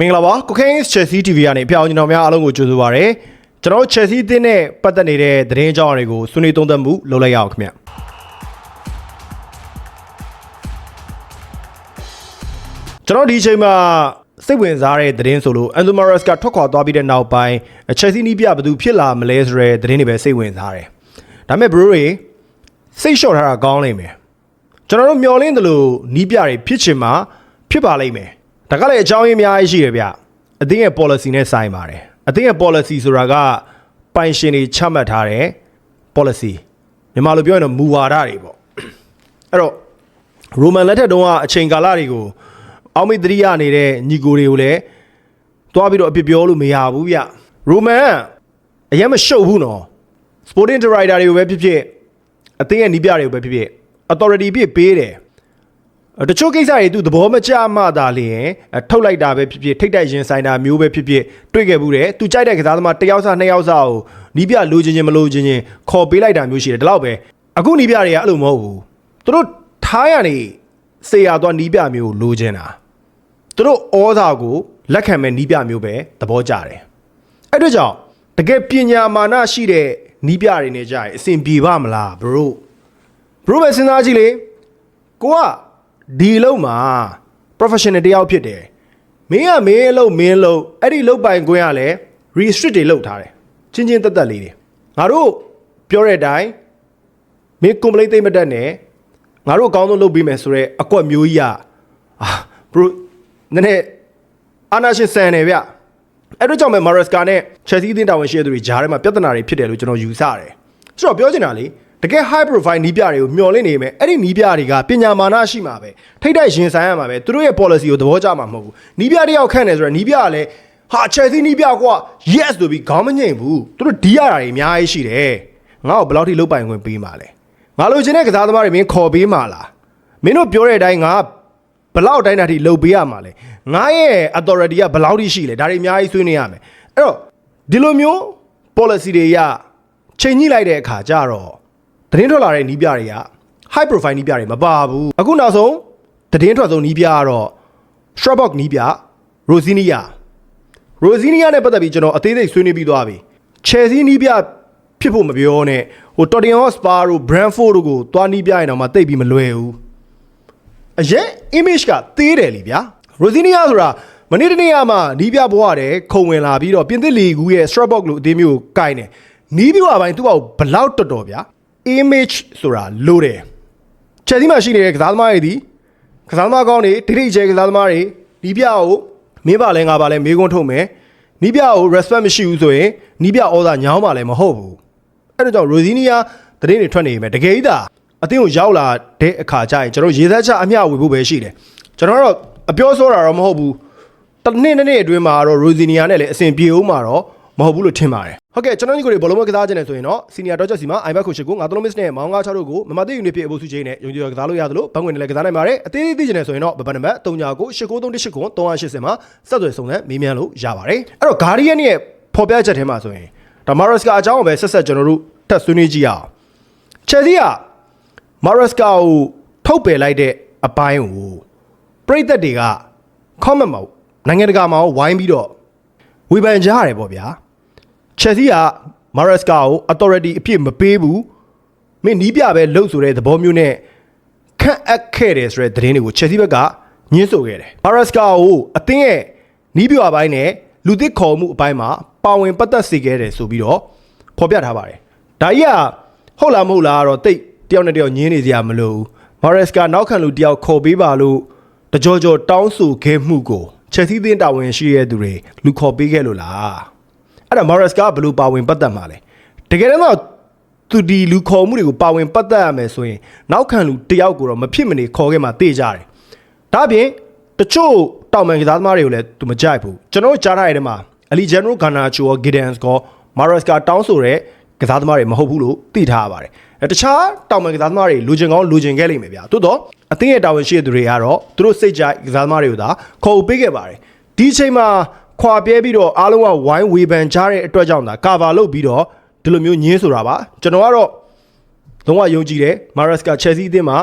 မင်္ဂလာပါကိုခိုင်း Chelsea TV ကနေပြောင်းကျွန်တော်များအားလုံးကိုကြိုဆိုပါရစေကျွန်တော် Chelsea အသင်းနဲ့ပတ်သက်နေတဲ့သတင်းကြောင်းတွေကိုဆွေးနွေးသုံးသပ်မှုလုပ်လိုက်ရအောင်ခင်ဗျကျွန်တော်ဒီအချိန်မှာစိတ်ဝင်စားတဲ့သတင်းဆိုလို့ Enzo Maresca ထွက်ခွာသွားပြီးတဲ့နောက်ပိုင်း Chelsea နီးပြဘယ်သူဖြစ်လာမလဲဆိုတဲ့သတင်းတွေပဲစိတ်ဝင်စားတယ်ဒါပေမဲ့ bro တွေစိတ်လျှော့ထားတာကောင်းလိမ့်မယ်ကျွန်တော်တို့မျှော်လင့်တယ်လို့နီးပြတွေဖြစ်ချင်မှာဖြစ်ပါလိမ့်မယ်ဒါကလည်းအကြောင်းရင်းအများကြီးရှိတယ်ဗျအသင်းရဲ့ policy နဲ့ဆိုင်ပါတယ်အသင်းရဲ့ policy ဆိုတာကပိုင်ရှင်တွေချမှတ်ထားတဲ့ policy မြန်မာလိုပြောရင်တော့မူဝါဒတွေပေါ့အဲ့တော့ Roman လက်ထက်တုန်းကအချိန်ကာလတွေကိုအောက်မေ့တရိယာနေတဲ့ညီကိုတွေကိုလည်းတွားပြီးတော့အပြစ်ပြောလို့မရဘူးဗျ Roman အရင်မရှုပ်ဘူးနော် Sporting Director တွေကိုပဲဖြစ်ဖြစ်အသင်းရဲ့နီးပြတွေကိုပဲဖြစ်ဖြစ် authority ပြည့်ပေးတယ်တချို့ကိစ္စတွေသူသဘောမကျမှသာလျင်ထုတ်လိုက်တာပဲဖြစ်ဖြစ်ထိတ်တိုက်ရင်ဆိုင်တာမျိုးပဲဖြစ်ဖြစ်တွေ့ခဲ့ဘူးတယ်သူကြိုက်တဲ့ကစားသမားတစ်ယောက်စားနှစ်ယောက်စားကိုနီးပြလိုချင်ချင်းမလိုချင်ချင်းခေါ်ပေးလိုက်တာမျိုးရှိတယ်ဒါတော့ပဲအခုနီးပြတွေကအဲ့လိုမဟုတ်ဘူးသူတို့ထားရနေစေရသွားနီးပြမျိုးလိုချင်တာသူတို့ဩဇာကိုလက်ခံမဲ့နီးပြမျိုးပဲသဘောကျတယ်အဲ့အတွက်ကြောင့်တကယ်ပညာမာနရှိတဲ့နီးပြတွေနဲ့ကြာရင်အဆင်ပြေပါမလား bro ပဲစဉ်းစားကြည့်လေကိုကဒီလုံးမှာ professional တယောက်ဖြစ်တယ်မင်းကမင်းလုံးအဲ့ဒီလုံးပိုင်ခွင့်ကလည်း restrict တွေလုပ်ထားတယ်ချင်းချင်းတက်တက်လေးတွေငါတို့ပြောတဲ့အတိုင်းမင်း complaint သိမ့်မတက်နဲ့ငါတို့အကောင်းဆုံးလုပ်ပေးမယ်ဆိုတော့အကွက်မျိုးကြီးbro နည်းနည်းအာနာရှင်ဆန်နေဗျအဲ့တို့ကြောင့်ပဲ Maresca နဲ့ Chelsea အသင်းတာဝန်ရှိတဲ့သူတွေဂျားထဲမှာပြဿနာတွေဖြစ်တယ်လို့ကျွန်တော်ယူဆတယ်ဆိုတော့ပြောချင်တာလေတကယ် high profile နီးပြတွေကိုမျှော်လင့်နေမယ်အဲ့ဒီနီးပြတွေကပညာမာနရှိမှာပဲထိတ်တိုက်ရင်ဆိုင်ရမှာပဲသူတို့ရဲ့ policy ကိုသဘောကျမှာမဟုတ်ဘူးနီးပြတယောက်ခန့်နေဆိုတော့နီးပြကလည်းဟာ Chelsea နီးပြကွာ yes ဆိုပြီးခေါင်းမငိမ့်ဘူးသူတို့ဒီရတာတွေအများကြီးရှိတယ်ငါ့ကိုဘယ်လောက်ထိလုတ်ပိုင်ခွင့်ပေးမှာလဲငါလိုချင်တဲ့ကစားသမားတွေမင်းခေါ်ပေးမှာလားမင်းတို့ပြောတဲ့အတိုင်းငါဘယ်လောက်တိုင်းတာထိလုတ်ပေးရမှာလဲငါရဲ့ authority ကဘယ်လောက်ထိရှိလဲဒါတွေအများကြီးဆွေးနွေးရမယ်အဲ့တော့ဒီလိုမျိုး policy တွေရချိန်ညှိလိုက်တဲ့အခါကျတော့သတင်းထွက်လာတဲ့နီးပြတွေက high profile နီးပြတွေမပါဘူးအခုနောက်ဆုံးသတင်းထွက်ဆုံးနီးပြကတော့ Strasbourg နီးပြ Rosinha နဲ့ပတ်သက်ပြီးကျွန်တော်အသေးစိတ်ဆွေးနွေးပြီးသွားပြီ Chelsea နီးပြဖြစ်ဖို့မပြောနဲ့ဟို Tottenham Hotspur တို့ Brentford တို့ကိုသွားနီးပြရင်တော့မှတိတ်ပြီးမလွယ်ဘူးအရင် image ကသေးတယ်လीဗျာ Rosinha ဆိုတာမနေ့တနေ့ကမှနီးပြဘွားတယ်ခုံဝင်လာပြီးတော့ပြင်သစ်လီဂူရဲ့ Strasbourg လို့အသင်းမျိုးကိုကိုင်းတယ်နီးပြွားပိုင်းသူ့အောက်ဘလောက်တော်ဗျာimage ဆိုတာလို့တယ် Chelsea မှာရှိနေတဲ့ကစားသမားတွေဒီကစားသမားကောင်းတွေဒိဋ္ဌိကျဲကစားသမားတွေနီးပြကိုမင်းပါလဲငါပါလဲမေးခွန်းထုတ်မယ်နီးပြကို respect မရှိဘူးဆိုရင်နီးပြဩဇာညောင်းပါလဲမဟုတ်ဘူးအဲ့ဒါကြောင့် Rosinha သတင်းတွေထွက်နေမယ်တကယ်ကြီးသာအသင်းကိုရောက်လာတဲ့အခါကျရင်ကျွန်တော်ရေသက်ချအမျှဝေဖို့ပဲရှိတယ်ကျွန်တော်တော့အပြောဆိုးတာတော့မဟုတ်ဘူးတစ်နေ့အတွင်းမှာတော့ Rosinha နဲ့လည်းအဆင်ပြေဦးမှာတော့မဟုတ်ဘူးလို့ထင်ပါတယ်ဟုတ်ကဲ့ကျွန်တော်ညီကိုတွေဘောလုံးမကစားခြင်းနဲ့ဆိုရင်တော့ Senior Dodger စီမှာ iBet ကို8ကိုငါ3 miss နဲ့မောင်း9 6တို့ကိုမမသိယူနေပြအဖို့စုချင်းနဲ့ယုံကြည်ရကစားလို့ရတယ်လို့ဘန်ဝင်နဲ့လည်းကစားနိုင်ပါတယ်အသေးသေးသိခြင်းနဲ့ဆိုရင်တော့ဘတ်နံပါတ်3ညာကို8ကို318ကို380မှာဆက်သွယ်စုံစမ်းမေးမြန်းလို့ရပါတယ်အဲ့တော့ Guardian ရဲ့ဖော်ပြချက်ထဲမှာဆိုရင်ဒါ Maresca အကြောင်းကိုပဲဆက်ကျွန်တော်တို့ထပ်ဆွေးနွေးကြည့်အောင် Chelsea က Maresca ကိုထုတ်ပယ်လိုက်တဲ့အပိုင်းကိုပရိသတ်တွေက comment မှာနိုင်ငံတကာမှာဝိုင်းပြီးတော့ဝေဖန်ကြရတယ်ပေါ့ဗျာChelsea က Maresca ကို authority အပြည့်မပေးဘူးမင်းနီးပြပဲလှုပ်ဆိုတဲ့သဘောမျိုးနဲ့ခန့်အပ်ခဲ့တယ်ဆိုတဲ့သတင်းတွေကို Chelsea ဘက်ကညှင်းဆိုခဲ့တယ် Maresca ကိုအသင်းရဲ့နီးပြအပိုင်းနဲ့လူသစ်ခေါ်မှုအပိုင်းမှာပါဝင်ပတ်သက်စေခဲ့တယ်ဆိုပြီးတော့ဖော်ပြထားပါတယ်ဒါကြီးကဟုတ်လားမဟုတ်လားတော့တိတ်တယောက်နဲ့တယောက်ညင်းနေစရာမလိုဘူး Maresca နောက်ခံလူတယောက်ခေါ်ပေးပါလို့တကြောတောင်းဆိုခဲ့မှုကို Chelsea သင်းတာဝန်ရှိတဲ့သူတွေလူခေါ်ပေးခဲ့လို့လားအဲ့ဒါ Maresca ဘယ်လိုပါဝင်ပတ်သက်မှာလဲတကယ်တော့သူဒီလူခေါ်မှုတွေကိုပါဝင်ပတ်သက်ရမယ်ဆိုရင်နောက်ခံလူတယောက်ကိုတော့မဖြစ်မနေခေါ်ခဲ့မှတေးကြတယ်ဒါပြင်တချို့တောင်ပန်ကစားသမားတွေကိုလည်းသူမကြိုက်ဘူးကျွန်တော်ကြားထားရတဲ့မှာ Alejandro Garnacho ရော Giddens ရော Maresca တောင်းဆိုတဲ့ကစားသမားတွေမဟုတ်ဘူးလို့သိထားရပါတယ်တခြားတောင်ပန်ကစားသမားတွေလူချင်ကောင်းလူချင်ခဲ့လိမ့်မယ်ဗျာသို့တော့အသင်းရဲ့တာဝန်ရှိတဲ့သူတွေကတော့သူတို့စိတ်ကြိုက်ကစားသမားတွေကိုသာခေါ်ပေးခဲ့ပါတယ်ဒီအချိန်မှာခွာပြဲပြီးတော့အားလုံးကဝိုင်းဝေဖန်ကြတဲ့အတွက်ကြောင့်ဒါကာဗာလုပ်ပြီးတော့ဒီလိုမျိုးညင်းဆိုတာပါကျွန်တော်ကတော့လုံးဝယုံကြည်တယ် Maresca Chelsea အသင်းမှာ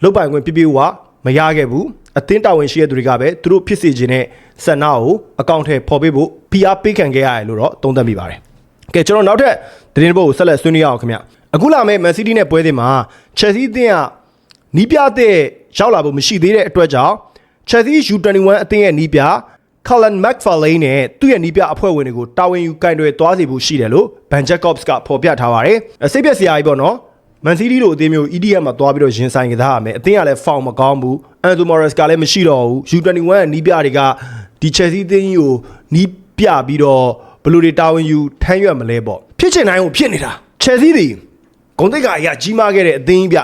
လုတ်ပိုင်ခွင့်ပြပြဝမရခဲ့ဘူး အသင်းတာဝန်ရှိတဲ့သူတွေကပဲသူတို့ဖြစ်စေခြင်းနဲ့ဆန္ဒကိုအကောင့်ထဲပေါ်ပေးဖို့ဖိအားပေးခံခဲ့ရတယ်လို့တော့သုံးသပ်မိပါတယ်ကဲကျွန်တော်နောက်ထပ်သတင်းတစ်ပုဒ်ကိုဆက်လက်ဆွေးနွေးရအောင်ခင်ဗျအခုလာမယ့် Man City နဲ့ပွဲစဉ်မှာ Chelsea အသင်းကနီးပြတဲ့ရောက်လာဖို့မရှိသေးတဲ့အတွက်ကြောင့် Chelsea U21 အသင်းရဲ့နီးပြ Callum McFarlane နဲ့သူ့ရဲ့နီးပြအဖွဲ့ဝင်တွေကိုတာဝန်ယူကင်တွယ်သွားစေဖို့ရှိတယ်လို့ Ben Jacobs ကဖော်ပြထားပါတယ်စိတ်ပြက်စရာကြီးပေါ့နော် Man City လိုအသင်းမျိုး EDM မှာသွားပြီးတော့ရင်ဆိုင်ကြတာရမယ်အသင်းကလည်း foul မကောင်းဘူး Enzo Morales ကလည်းမရှိတော့ဘူး U21 ရဲ့နီးပြတွေကဒီ Chelsea အသင်းကြီးကိုနီးပြပြီးတော့ဘယ်လိုတွေတာဝန်ယူထမ်းရွက်မလဲပေါ့ဖြစ်ချင်တိုင်းကိုဖြစ်နေတာ Chelsea တွေဂုဏ်သိက္ခာအရာကြီးမားခဲ့တဲ့အသင်းကြီးပြ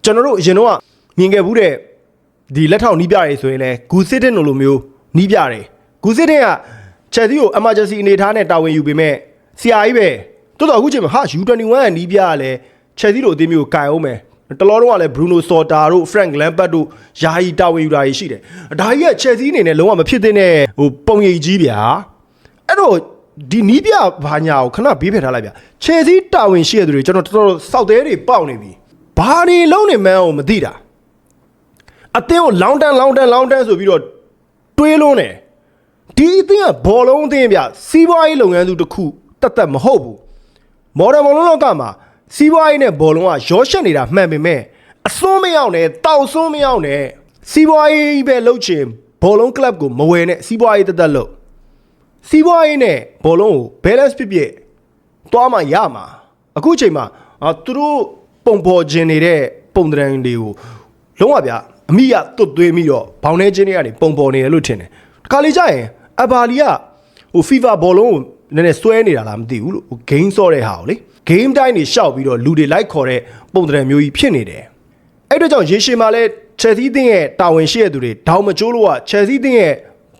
ကျွန်တော်တို့အရင်တော့မြင်ခဲ့ဘူးတဲ့ဒီလက်ထောက်နီးပြတွေဆိုရင်လည်းဂူစစ်တင်လိုမျိုးနီးပြတယ်ဂူစစ်တင်က Chelsea ကို emergency အနေထားနဲ့တာဝန်ယူပေမဲ့ဆရာကြီးပဲတော်တော်အခုချိန်မှာဟာ U21 ရဲ့နီးပြကလည်း Chelsea လိုအသင်းမျိုးကိုကင်အောင်မယ်တလောတော့ကလည်း Bruno Sotter တို့ Frank Lampard တို့ယာယီတာဝန်ယူတာရှိတယ်ဒါကြီးက Chelsea အနေနဲ့လုံးဝမဖြစ်သင့်တဲ့ဟိုပုံရိပ်ကြီးဗျာအဲ့တော့ဒီနီးပြဘာညာကိုခဏဘေးဖယ်ထားလိုက်ဗျာ Chelsea တာဝန်ရှိတဲ့သူတွေကျွန်တော်တော်တော်စောက်သေးတွေပေါက်နေပြီဘာတွေလုံးနေမှန်းကိုမသိတာအသင်းကိုလောင်းတန်းဆိုပြီးတော့တွေးလုံးတယ်ဒီအသင်းကဘောလုံးအသင်းဗျစီးပွားရေးလုပ်ငန်းစုတစ်ခုတက်မဟုတ်ဘူးမော်ဒယ်ဘောလုံးလောကမှာစီးပွားရေးနဲ့ဘောလုံးကရောရှက်နေတာမှန်ပေမဲ့အစွန်းမရောက်နဲ့တောက်စွန်းမရောက်နဲ့စီးပွားရေးပဲလှုပ်ချင်ဘောလုံးကလပ်ကိုမဝယ်နဲ့စီးပွားရေးတက်လို့စီးပွားရေးနဲ့ဘောလုံးကို balance ဖြစ်သွားမှရမှာအခုချိန်မှာသူတို့ပုံပေါ်ခြင်းနေတဲ့ပုံသဏ္ဍာန်တွေကိုလုံးဝဗျအမိရတွတ်သွေးပြီးတော့ဘောင်းနေခြင်းတွေကနေပုံပေါ်နေတယ်လို့ထင်တယ်တခါလေကြာရင်အဘာလီကဟို FIFA ဘောလုံးကိုနည်းနည်းစွဲနေတာလားမသိဘူးလို့ဟို game ဆော့တဲ့ဟာကိုလေ game တိုင်းတွေရှောက်ပြီးတော့လူတွေလိုက်ခေါ်တဲ့ပုံသဏ္ဍာန်မျိုးကြီးဖြစ်နေတယ်အဲ့တော့ကြောင့်ရေရှည်မှာလဲ Chelsea တင်းရဲ့တာဝန်ရှိတဲ့သူတွေဒေါင်မကျိုးလို့က Chelsea တင်းရဲ့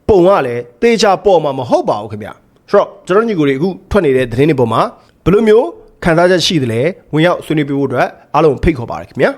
ပုံကလည်းတေချာပေါ်မှာမဟုတ်ပါဘူးခင်ဗျဆိုတော့ကျွန်တော်ညီကိုတွေအခုထွက်နေတဲ့သတင်းတွေပေါ်မှာဘယ်လိုမျိုးခံစားချက်ရှိသလဲဝင်ရောက်ဆွေးနွေးပြဖို့အတွက်အားလုံးဖိတ်ခေါ်ပါတယ်ခင်ဗျာ